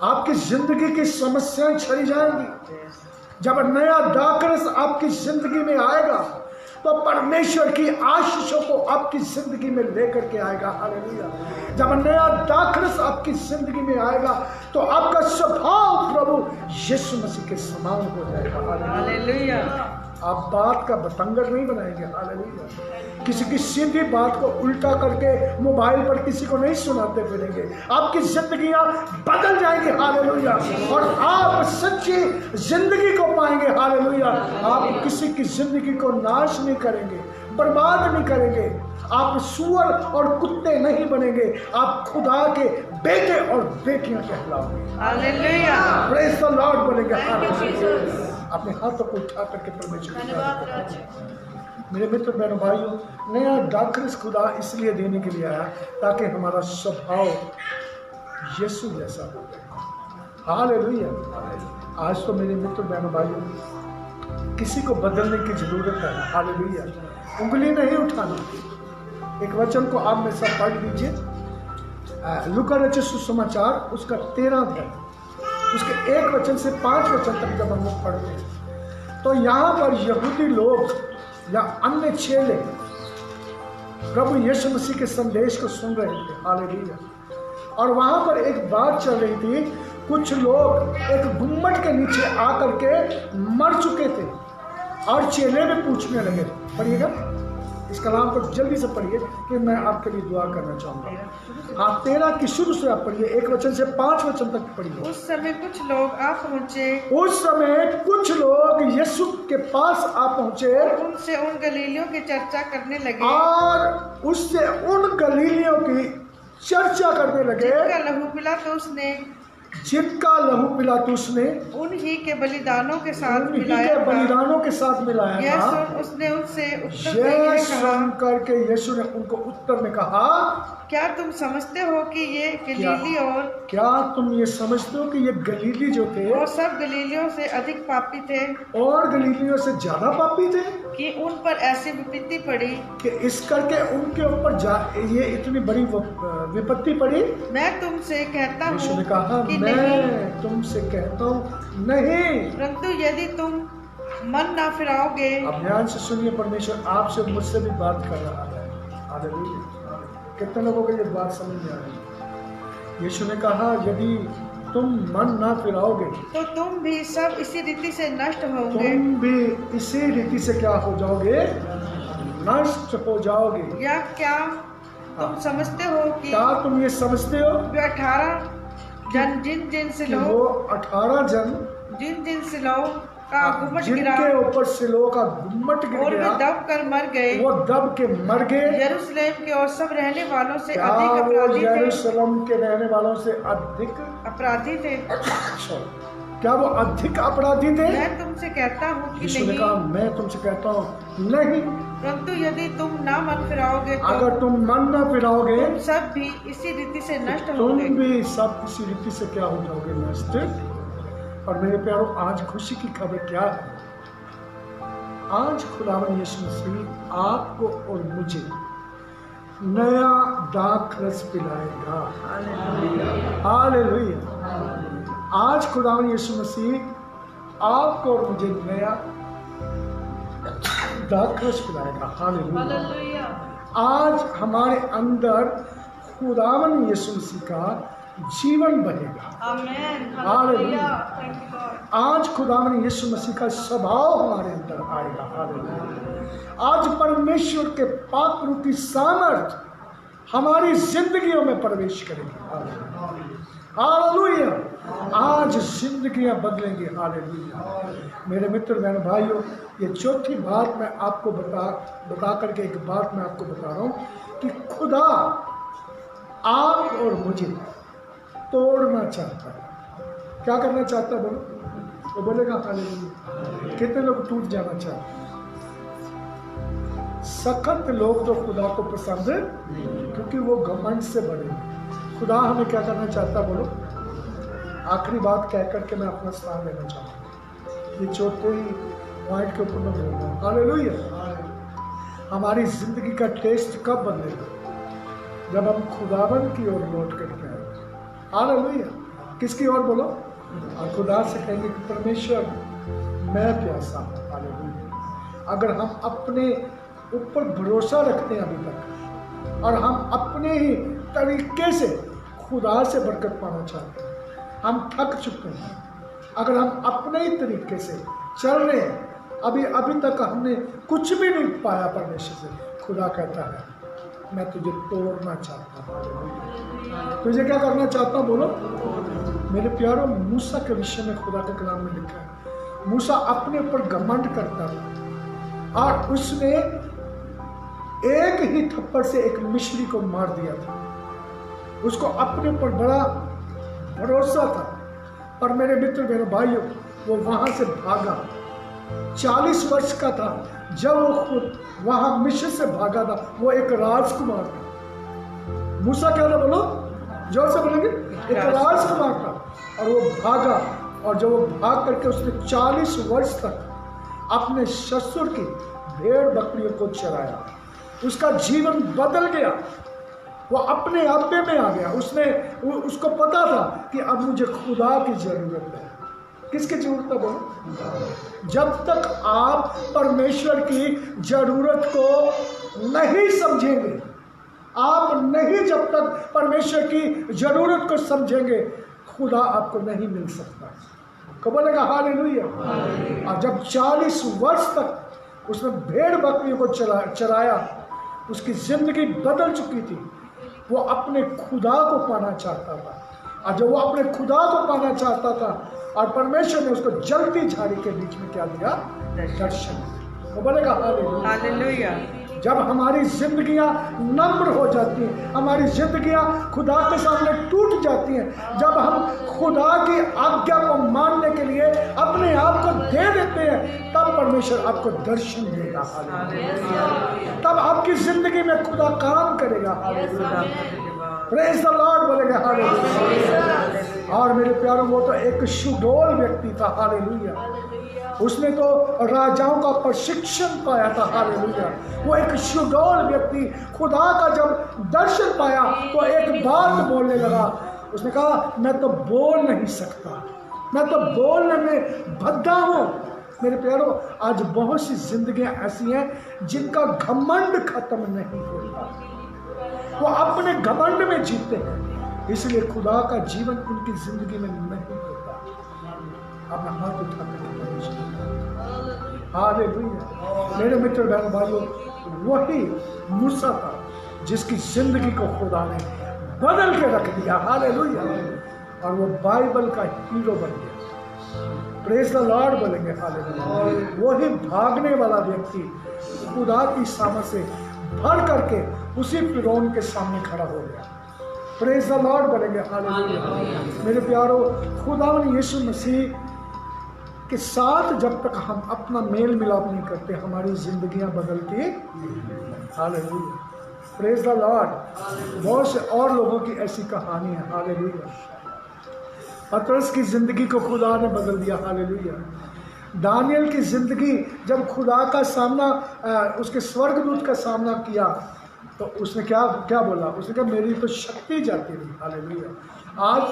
आपकी जिंदगी की समस्याएं चली जाएंगी। जब नया दाखरस आपकी जिंदगी में आएगा तो परमेश्वर की आशीषों को आपकी जिंदगी में लेकर के आएगा। हालेलुया। जब नया दाखरस आपकी जिंदगी में आएगा तो आपका स्वभाव प्रभु यीशु मसीह के समान हो जाएगा। हालेलुया। आप बात का बतंगड़ नहीं बनाएंगे। हालेलुया। किसी की सीधी बात को उल्टा करके मोबाइल पर किसी को नहीं सुनाते फिरेंगे। आपकी जिंदगियां बदल जाएंगी। हालेलुया। और आप सच्ची जिंदगी को पाएंगे। हालेलुया। आप किसी की जिंदगी को नाश नहीं करेंगे, बर्बाद नहीं करेंगे। आप सुअर और कुत्ते नहीं बनेंगे, आप खुदा के बेटे और बेटियां कहलाओगे। हालेलुया। प्रेज द लॉर्ड बोलेंगे। हालेलुया। अपने हाथों को उठा करके परमेश्वर की तारीफ करें। मेरे मित्र बहनों भाइयों, नया दाखरस खुदा इसलिए देने के लिए आया ताकि हमारा स्वभाव यीशु जैसा हो जाए। हालेलुया। आज तो मेरे मित्र बहनों भाइयों किसी को बदलने की जरूरत है। हालेलुया। उंगली नहीं उठाना। एक वचन को आप में सब पढ़ लीजिए, लूका रचित सुसमाचार उसका 13 अध्याय, उसके 1 वचन से 5 वचन तक जब हम लोग पढ़ते हैं तो यहाँ पर यहूदी लोग या अन्य चेले प्रभु यीशु मसीह के संदेश को सुन रहे थे। हालेलुया। और वहाँ पर एक बात चल रही थी, कुछ लोग एक गुम्मट के नीचे आकर के मर चुके थे और चेले में पूछने लगे। पढ़िएगा इस कलाम को जल्दी से पढ़िए कि मैं आपके लिए दुआ करना चाहूँगा। हाँ, 13 की शुरू से आप पढ़िए, 1 वचन से 5 वचन तक पढ़िए। उस समय कुछ लोग आ पहुँचे, उस समय कुछ लोग यीशु के पास आ पहुँचे, उनसे उन गलीलियों की चर्चा करने लगे, और उससे उन गलीलियों की चर्चा करने लगे जिनका लहू पिलातुस ने उन्हीं के बलिदानों के साथ उन्हीं मिलाया के बलिदानों के साथ मिलाया यह था। सुन उसने उनसे उत्तर यह देते हुए सुन कहा, करके यीशु ने उनको उत्तर में कहा, क्या तुम समझते हो कि ये गलीली और क्या तुम ये समझते हो कि ये गलीली जो थे वो सब गलीलियों से अधिक पापी थे, और गलीलियों से ज्यादा पापी थे, कि उन पर ऐसी विपत्ति पड़ी कि इस करके उनके ऊपर ये इतनी बड़ी विपत्ति पड़ी? मैं तुमसे कहता यीशु ने हूँ कहा, कि मैं नहीं, तुमसे कहता हूँ नहीं। परंतु यदि तुम मन ना फिराओगे। अब ध्यान से सुनिए, परमेश्वर आपसे मुझसे भी बात कर रहा है। हालेलुया। कितने लोगों को ये बात समझ में आ रही है? यीशु ने कहा, यदि तुम मन ना फिराओगे तो तुम भी सब इसी रीति से नष्ट होंगे। तुम भी इसी रीति से क्या हो जाओगे? नष्ट हो जाओगे। या क्या तुम समझते हो कि क्या तुम ये समझते हो जो 18 जन जिन जिन से कि लोग वो 18 जन जिन से लोग का गुम्मट गिरा जिनके ऊपर सिलों का गुम्मट गिर और वे गया, दब कर मर गए, वो दब के मर गए। यरूशलेम के और सब रहने वालों से क्या अधिक वो अपराधी थे। यरूशलेम के रहने वालों से अधिक अपराधी थे। अच्छा, क्या वो अधिक अपराधी थे? मैं तुमसे कहता हूँ कि यीशु ने नहीं, कहा, मैं तुमसे कहता हूँ नहीं। परंतु यदि तुम ना मन फिराओगे तो अगर तुम मन ना फिराओगे तुम सब भी इसी रीति से नष्ट तुम होंगे। भी सब इसी रीति से क्या हो जाओगे? नष्ट। और मेरे प्यारों, आज खुशी की खबर क्या है? आज खुदावन यीशु मसीह आपको और मुझे नया दाख रस पिलाएगा। हालेलुया। आज खुदावन यीशु मसीह आपको और मुझे नया दाख रस पिलाएगा। हालेलुया। आज हमारे अंदर खुदावन यीशु मसीह का जीवन बनेगा। आमीन। हालेलुया। Thank you God. आज खुदावन यीशु मसीह का स्वभाव हमारे अंदर आएगा। हालेलुया। आज परमेश्वर के पाक रूपी सामर्थ हमारी जिंदगियों में प्रवेश करेगी। हालेलुया। आज जिंदगियां बदलेंगी। हालेलुया। मेरे मित्र बहन भाइयों, ये चौथी बात मैं आपको बता करके एक बात मैं आपको बता रहा हूँ कि खुदा आप और मुझे तोड़ना चाहता है। क्या करना चाहता है? बोलो। वो बोलेगा हालेलुया। कितने लोग टूट जाना चाहते हैं? सख्त लोग तो खुदा को पसंद है, क्योंकि वो घमंड से बड़े हैं। खुदा हमें क्या करना चाहता है? बोलो। आखिरी बात कह करके मैं अपना स्थान लेना चाहता हूँ। ये चौथे ही पॉइंट के ऊपर मैं बोल रहा हूँ। हालेलुया। हमारी जिंदगी का टेस्ट कब बदलेगा? जब हम खुदावन की ओर लौट करके आए। हालेलुया। किसकी ओर? बोलो। और खुदा से कहेंगे कि परमेश्वर, मैं प्यासा हूँ। हालेलुया। अगर हम अपने ऊपर भरोसा रखते हैं अभी तक, और हम अपने ही तरीके से खुदा से बरकत पाना चाहते हैं, हम थक चुके हैं। अगर हम अपने ही तरीके से चल रहे हैं, अभी तक हमने कुछ भी नहीं पाया परमेश्वर से, खुदा कहता है, मैं तुझे तोड़ना चाहता हूँ। तुझे क्या करना चाहता हूँ? बोलो। मेरे प्यारों, मूसा के विषय में खुदा के कलाम में लिखा है, मूसा अपने ऊपर घमंड करता था, और उसने एक ही थप्पड़ से एक मिस्री को मार दिया था। उसको अपने ऊपर बड़ा भरोसा था। पर मेरे मित्र मेरे भाइयों, वो वहां से भागा। 40 वर्ष का था जब वो खुद वहां मिस्र से भागा था। वो एक राजकुमार था। मूसा क्या था? बोलो, जोर से बोलेंगे। एक राजकुमार था, और वो भागा, और जब वो भाग करके उसने 40 वर्ष तक अपने ससुर की भेड़ बकरियों को चराया। उसका जीवन बदल गया। वो अपने आपे में आ गया। उसको पता था कि अब मुझे खुदा की जरूरत है। किसकी जरूरत है? बोलो। जब तक आप परमेश्वर की जरूरत को नहीं समझेंगे, आप नहीं जब तक परमेश्वर की जरूरत को समझेंगे, खुदा आपको नहीं मिल सकता। कब बोलेगा हालेलुया। और जब 40 वर्ष तक उसने भेड़ बकरियों को चराया, उसकी ज़िंदगी बदल चुकी थी। वो अपने खुदा को पाना चाहता था, और जब वो अपने खुदा को पाना चाहता था और परमेश्वर ने उसको जलती झाड़ी के बीच में क्या दिया? दर्शन। वो बोलेगा हालेलुया। जब हमारी जिंदगियां नम्र हो जाती हैं, हमारी जिंदगियां खुदा के सामने टूट जाती हैं, जब हम खुदा की आज्ञा को मानने के लिए अपने आप को दे देते हैं, तब परमेश्वर आपको दर्शन देगा। तब आपकी जिंदगी में खुदा काम करेगा। प्रेज़ द लॉर्ड बोलेगा हालेलुया। और मेरे प्यारों, वो तो एक सुडौल व्यक्ति था। हालेलुया। उसने तो राजाओं का प्रशिक्षण पाया था। हालेलुया। वो एक सुडौल व्यक्ति खुदा का जब दर्शन पाया तो एक बात बोलने लगा। उसने कहा, मैं तो बोल नहीं सकता, मैं तो बोलने में भद्दा हूँ। मेरे प्यारों, आज बहुत सी जिंदगियां ऐसी हैं जिनका घमंड खत्म नहीं होता। वो अपने घमंड में जीते हैं, इसलिए खुदा का जीवन उनकी जिंदगी में नहीं होता। अपना हाथ उठा कर हालेलुया। मेरे मित्र बहन भाइयों, वही मूसा था जिसकी जिंदगी को खुदा ने बदल के रख दिया। हालेलुया। और वो बाइबल का हीरो बन गया। प्रेज़ द लॉर्ड बोलेंगे हालेलुया। वही भागने वाला व्यक्ति खुदा की सामत से भर करके उसी फिरौन के सामने खड़ा हो गया। प्रेज़ द लॉर्ड बोलेंगे हालेलुया। मेरे प्यारो, खुदा ने यीशु मसीह के साथ जब तक हम अपना मेल मिलाप नहीं करते, हमारी जिंदगियां बदलती। हालेलुया। Praise the Lord. बहुत से और लोगों की ऐसी कहानी है। हालेलुया। पतरस की जिंदगी को खुदा ने बदल दिया। हालेलुया। दानियल की जिंदगी जब खुदा का सामना, उसके स्वर्गदूत का सामना किया, तो उसने क्या बोला? उसने कहा, मेरी तो शक्ति जाती रही। हालेलुया। आज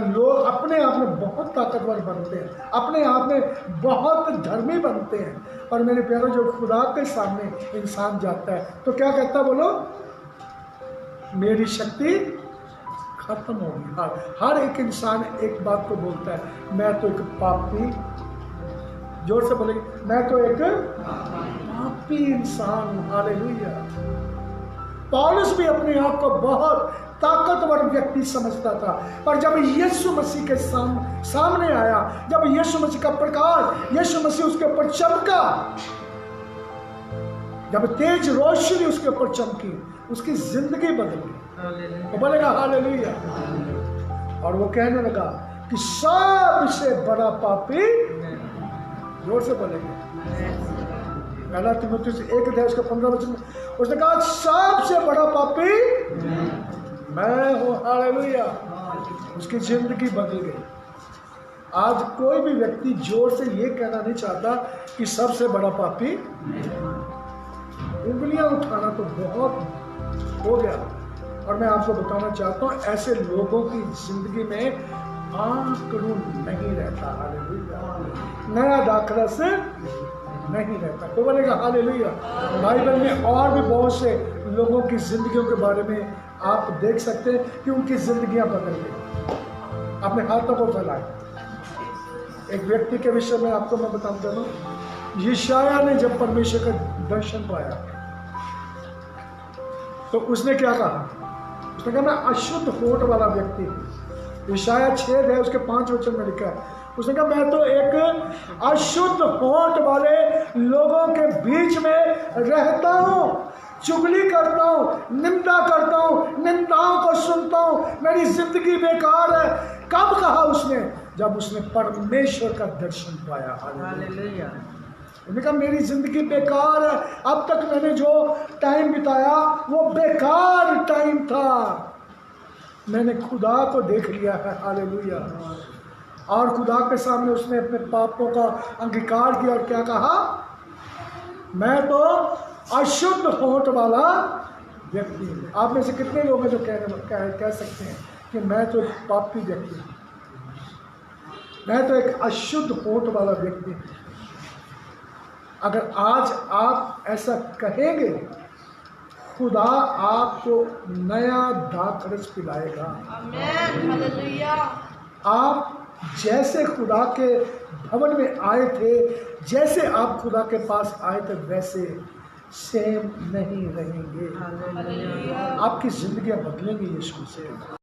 लोग अपने आप में बहुत ताकतवर बनते हैं, अपने आप में बहुत धर्मी बनते हैं, और मेरे प्यारों, जो खुदा के सामने इंसान जाता है तो क्या कहता? बोलो, मेरी शक्ति खत्म होगी। हर एक इंसान एक बात को बोलता है, मैं तो एक पापी, जोर से बोलेंगे, मैं तो एक पापी इंसान हूं। हालेलुया। पौलुस भी अपने आप को बहुत ताकतवर व्यक्ति समझता था, पर जब यीशु मसीह के सामने आया, जब यीशु मसीह का प्रकाश, यीशु मसीह उसके ऊपर चमका, जब तेज रोशनी उसके ऊपर चमकी, उसकी जिंदगी बदल गई। तो बोलेगा हालेलुया। और वो कहने लगा कि सबसे बड़ा पापी, जोर से बोलेंगे, पहला तीमुथियुस 1 उसका 15 वचन, उसने कहा, सबसे बड़ा पापी मैं हूँ। हालेलुया। उसकी जिंदगी बदल गई। आज कोई भी व्यक्ति जोर से ये कहना नहीं चाहता कि सबसे बड़ा पापी। उंगलियां उठाना तो बहुत हो गया, और मैं आपको बताना चाहता हूँ, ऐसे लोगों की जिंदगी में आंकड़ों नहीं रहता। हालेलुया। नया दाखला से नहीं रहता। तो बोलेगा हालेलुया। बाइबल में और भी बहुत से लोगों की जिंदगियों के बारे में आप देख सकते हैं कि उनकी जिंदगियां बदल गई। अपने हाथों को फैलाएं। एक व्यक्ति के विषय में आपको मैं बताना चाहता हूँ। यशायाह ने जब परमेश्वर का दर्शन पाया तो उसने क्या कहा? उसने कहा, मैं अशुद्ध होठ वाला व्यक्ति हूँ। यशायाह 6 उसके 5 वचन में लिखा है। उसने कहा, मैं तो एक अशुद्ध होठ वाले लोगों के बीच में रहता हूँ, चुगली करता हूँ, निंदा करता हूँ, निंदाओं को सुनता हूँ, मेरी जिंदगी बेकार है। कब कहा उसने? जब उसने परमेश्वर का दर्शन पाया। हालेलुया। उसने कहा, मेरी जिंदगी बेकार है, अब तक मैंने जो टाइम बिताया वो बेकार टाइम था, मैंने खुदा को देख लिया है। हालेलुया। और खुदा के सामने उसने अपने पापों का अंगीकार किया और क्या कहा? मैं तो अशुद्ध होठ वाला व्यक्ति हूँ। आप में से कितने लोग हैं जो कह सकते हैं कि मैं तो एक पापी व्यक्ति हूँ, मैं तो एक अशुद्ध होठ वाला व्यक्ति हूँ? अगर आज आप ऐसा कहेंगे, खुदा आपको नया दाखरस पिलाएगा। आमीन। हालेलुया। आप जैसे खुदा के भवन में आए थे, जैसे आप खुदा के पास आए थे, वैसे सेम नहीं रहेंगे। आपकी जिंदगियां बदलेंगी यीशु से।